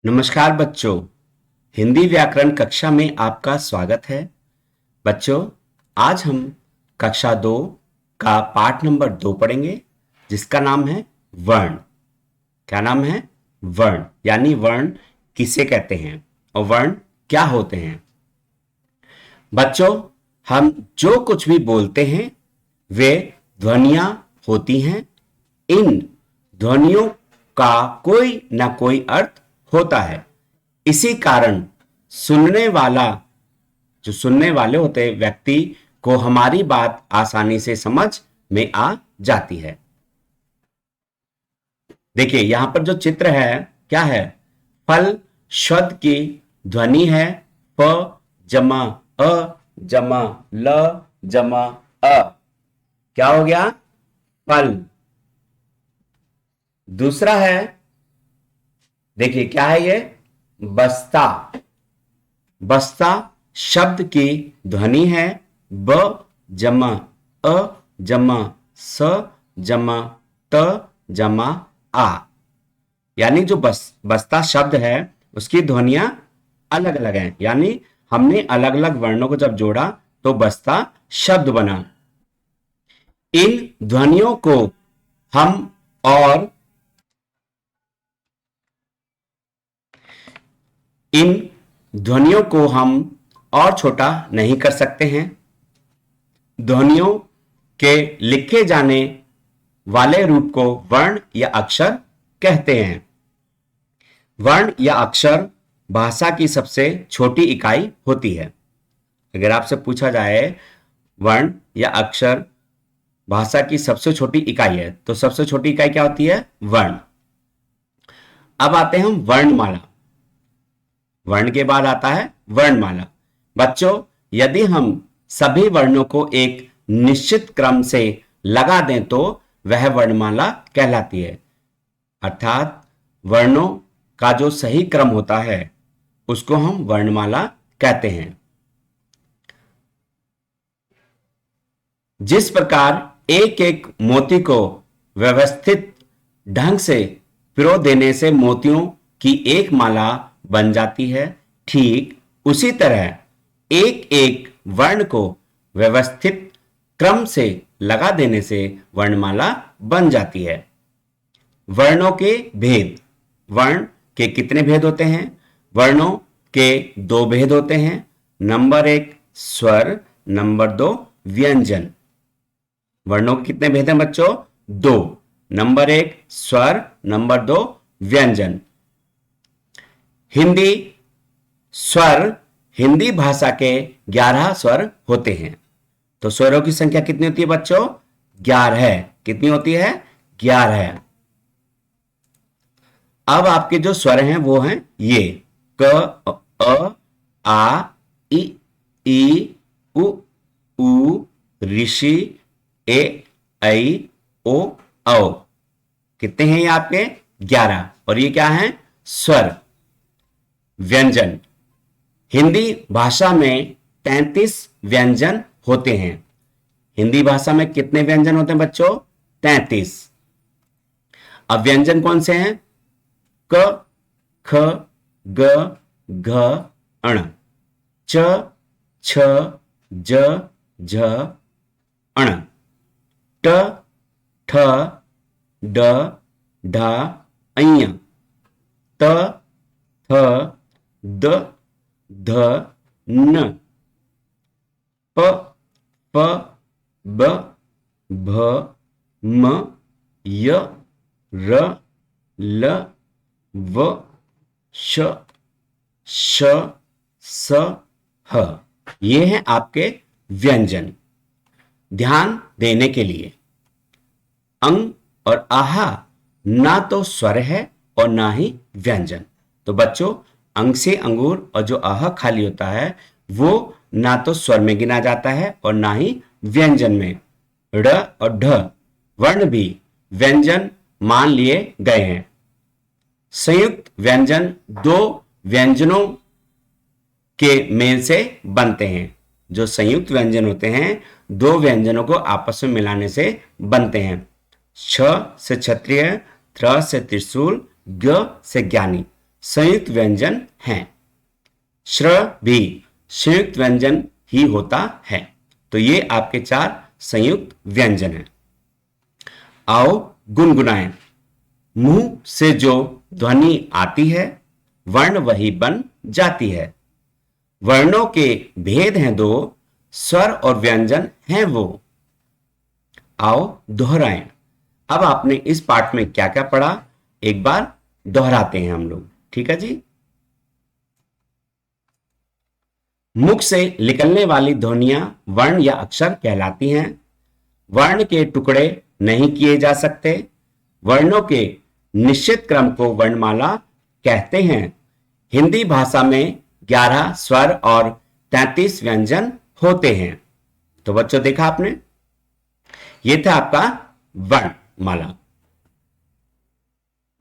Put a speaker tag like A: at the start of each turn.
A: नमस्कार बच्चों। हिंदी व्याकरण कक्षा में आपका स्वागत है। बच्चों, आज हम कक्षा 2 का पाठ नंबर 2 पढ़ेंगे, जिसका नाम है वर्ण। क्या नाम है? वर्ण। यानी वर्ण किसे कहते हैं और वर्ण क्या होते हैं। बच्चों, हम जो कुछ भी बोलते हैं वे ध्वनियां होती हैं। इन ध्वनियों का कोई ना कोई अर्थ होता है। इसी कारण सुनने वाला जो सुनने वाले होते हैं व्यक्ति को हमारी बात आसानी से समझ में आ जाती है। देखिए, यहां पर जो चित्र है क्या है? फल शब्द की ध्वनि है प जमा अ जमा ल जमा अ। क्या हो गया? फल। दूसरा है, देखिए क्या है ये? बस्ता। बस्ता शब्द की ध्वनि है ब जमा अ जमा स जमा त जमा आ। यानी जो बस्ता शब्द है उसकी ध्वनियां अलग अलग हैं। यानी हमने अलग अलग वर्णों को जब जोड़ा तो बस्ता शब्द बना। इन ध्वनियों को हम और इन ध्वनियों को हम और छोटा नहीं कर सकते हैं। ध्वनियों के लिखे जाने वाले रूप को वर्ण या अक्षर कहते हैं। वर्ण या अक्षर भाषा की सबसे छोटी इकाई होती है। अगर आपसे पूछा जाए वर्ण या अक्षर भाषा की सबसे छोटी इकाई है तो सबसे छोटी इकाई क्या होती है? वर्ण। अब आते हैं हम वर्णमाला। वर्ण के बाद आता है वर्णमाला। बच्चों, यदि हम सभी वर्णों को एक निश्चित क्रम से लगा दें तो वह वर्णमाला कहलाती है। अर्थात वर्णों का जो सही क्रम होता है उसको हम वर्णमाला कहते हैं। जिस प्रकार एक एक मोती को व्यवस्थित ढंग से पिरो देने से मोतियों की एक माला बन जाती है, ठीक उसी तरह एक एक वर्ण को व्यवस्थित क्रम से लगा देने से वर्णमाला बन जाती है। वर्णों के भेद। वर्ण के कितने भेद होते हैं? वर्णों के 2 भेद होते हैं। नंबर 1 स्वर, नंबर 2 व्यंजन। वर्णों के कितने भेद हैं बच्चों? 2। नंबर 1 स्वर, नंबर 2 व्यंजन। हिंदी स्वर, हिंदी भाषा के 11 स्वर होते हैं। तो स्वरों की संख्या कितनी होती है बच्चों? 11। कितनी होती है? 11। अब आपके जो स्वर हैं वो हैं ये क अ आ इ ई उ ऊ ऋषि ए ऐ ओ औ। कितने हैं ये आपके? 11। और ये क्या है? स्वर। व्यंजन। हिंदी भाषा में 33 व्यंजन होते हैं। हिंदी भाषा में कितने व्यंजन होते हैं बच्चों? 33। अब व्यंजन कौन से हैं? क ख ग घ अण, च छ ज झ अण, ट ठ ड ढ अञ, त थ द ध न, प प ब भ म य र ल व श श स ह। ये हैं आपके व्यंजन। ध्यान देने के लिए, अंग और आहा ना तो स्वर है और ना ही व्यंजन। तो बच्चों, अंग से अंगूर और जो आहा खाली होता है वो ना तो स्वर में गिना जाता है और ना ही व्यंजन में। ड़ और ढ वर्ण भी व्यंजन मान लिए गए हैं। संयुक्त व्यंजन 2 व्यंजनों के मेल से बनते हैं। जो संयुक्त व्यंजन होते हैं 2 व्यंजनों को आपस में मिलाने से बनते हैं। छ से क्षत्रिय, त्र से त्रिशूल, ग से ज्ञानी। संयुक्त व्यंजन हैं। श्र भी संयुक्त व्यंजन ही होता है। तो ये आपके 4 संयुक्त व्यंजन हैं। आओ गुनगुनाएं। मुंह से जो ध्वनि आती है वर्ण वही बन जाती है। वर्णों के भेद हैं 2, स्वर और व्यंजन हैं वो। आओ दोहराएं। अब आपने इस पाठ में क्या क्या पढ़ा एक बार दोहराते हैं हम लोग, ठीक है जी। मुख से निकलने वाली ध्वनियां वर्ण या अक्षर कहलाती हैं। वर्ण के टुकड़े नहीं किए जा सकते। वर्णों के निश्चित क्रम को वर्णमाला कहते हैं। हिंदी भाषा में 11 स्वर और 33 व्यंजन होते हैं। तो बच्चों देखा आपने, यह था आपका वर्णमाला।